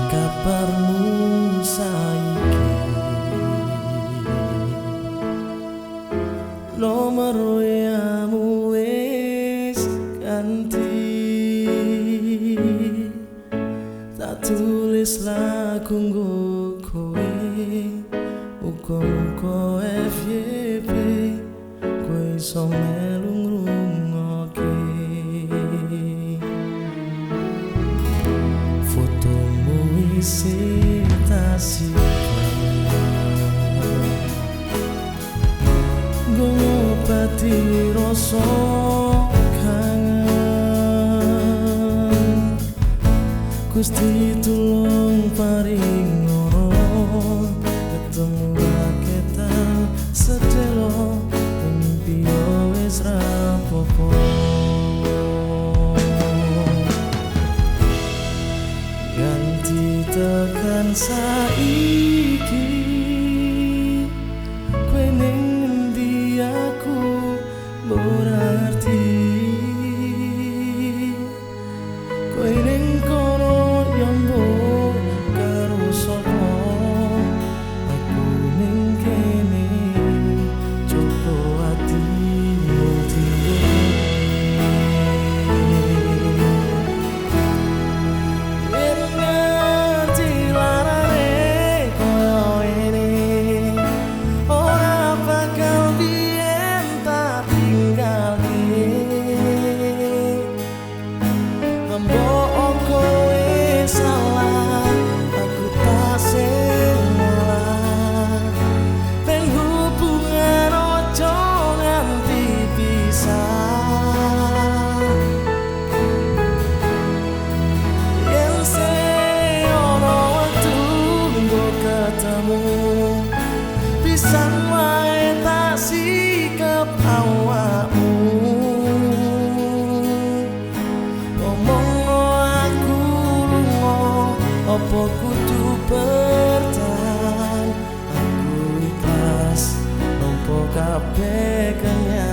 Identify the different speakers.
Speaker 1: Kabarmu saiki nomor WA-mu wis ganti, tak tulis lagu nggo kowe, uga-uga FYP kowe iso melu ngrungokke. Fotomu isih tak simpen, nggo ngobati rasa kangen. Gusti tulung paring ora ketemu raketan sedelo, mimpi wis rapopo. Ganti tekan saiki, kowe ning endi aku berarti. Kowe ning kono yo mbok karo sapa, aku ning kene coba atimu timbul. Pisan wae tak sikep awakmu, ngomongno aku lunga apa kudu bertahan. Aku ikhlas nampa kabeh kenyataan.